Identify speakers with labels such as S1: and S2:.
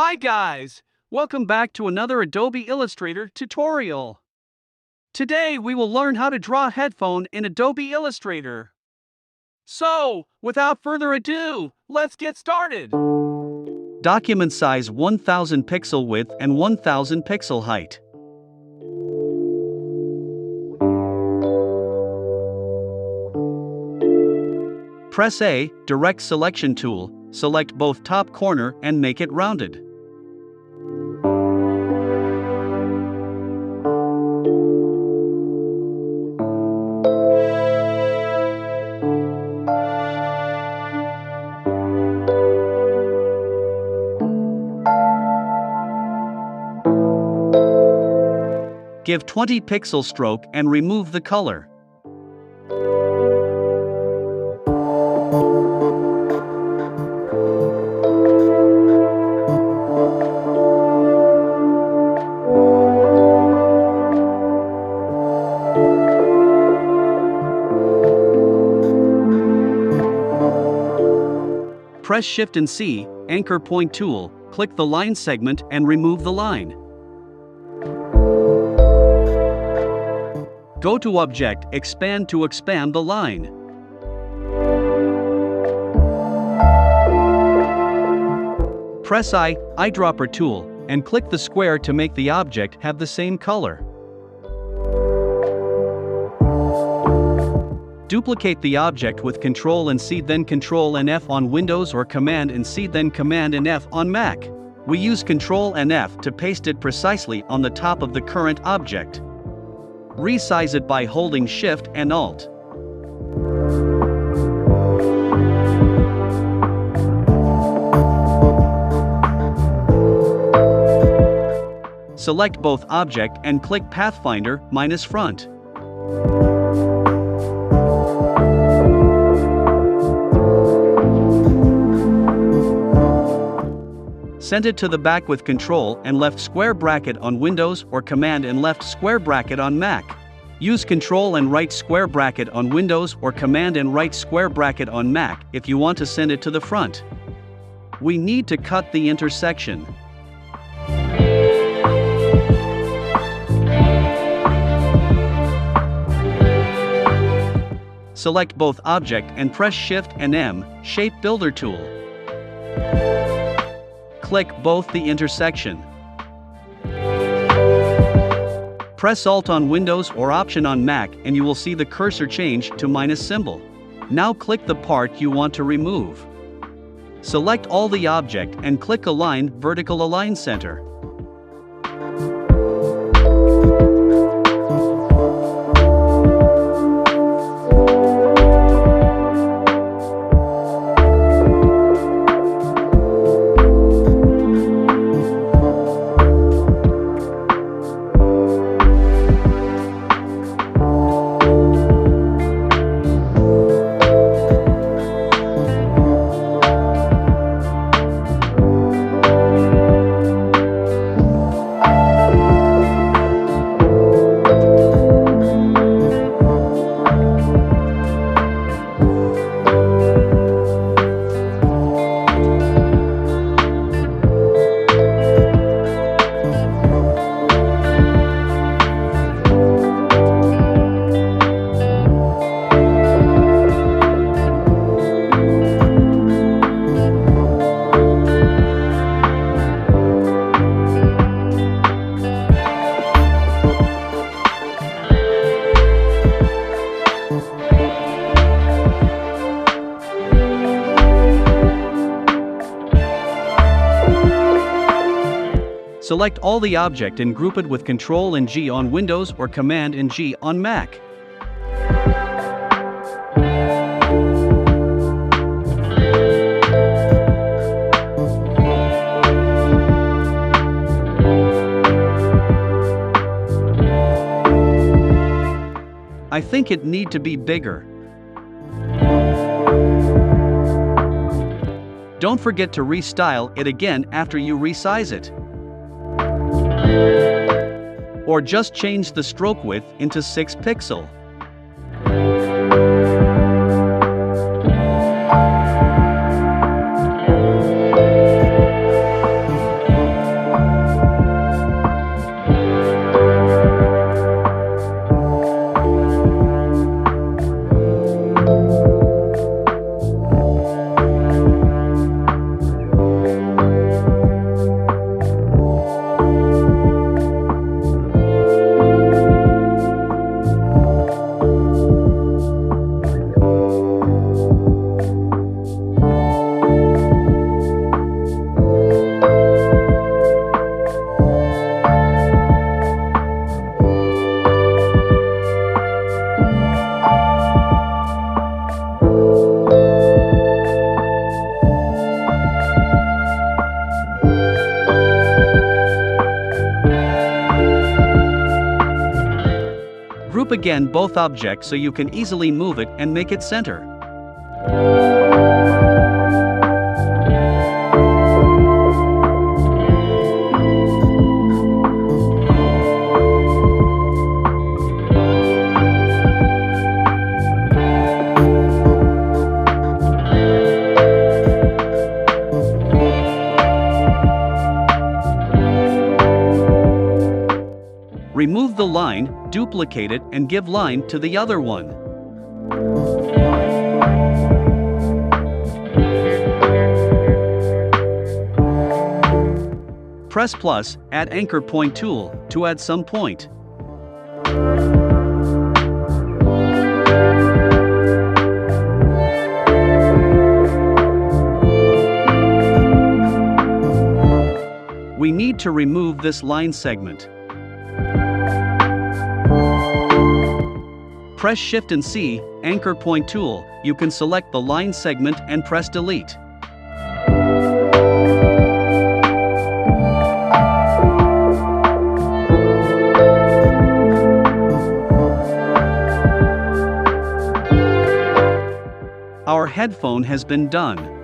S1: Hi guys! Welcome back to another Adobe Illustrator tutorial. Today we will learn how to draw Headphone in Adobe Illustrator. So, without further ado, let's get started. Document size 1000 pixel width and 1000 pixel height. Press A, Direct Selection tool, select both top corner and make it rounded. Give 20 pixel stroke and remove the color. Press Shift and C, Anchor Point tool, click the line segment and remove the line. Go to Object, Expand to expand the line. Press I, Eyedropper tool, and click the square to make the object have the same color. Duplicate the object with Ctrl and C, then Ctrl and F on Windows or Command and C, then Command and F on Mac. We use Ctrl and F to paste it precisely on the top of the current object. Resize it by holding Shift and Alt. Select both object and click Pathfinder - front. Send it to the back with Ctrl and left square bracket on Windows or Command and left square bracket on Mac. Use Ctrl and right square bracket on Windows or Command and right square bracket on Mac if you want to send it to the front. We need to cut the intersection. Select both object and press Shift and M, Shape Builder tool. Click both the intersection. Press Alt on Windows or Option on Mac and you will see the cursor change to minus symbol. Now click the part you want to remove. Select all the object and click Align Vertical Align Center. Select all the object and group it with Ctrl and G on Windows or Command and G on Mac. I think it need to be bigger. Don't forget to restyle it again after you resize it. Or just change the stroke width into 6 pixel. again both objects so you can easily move it and make it center. Remove the line, duplicate it, and give line to the other one. Press plus, add anchor point tool, to add some point. We need to remove this line segment. Press Shift and C, anchor point tool, you can select the line segment and press delete. Our headphone has been done.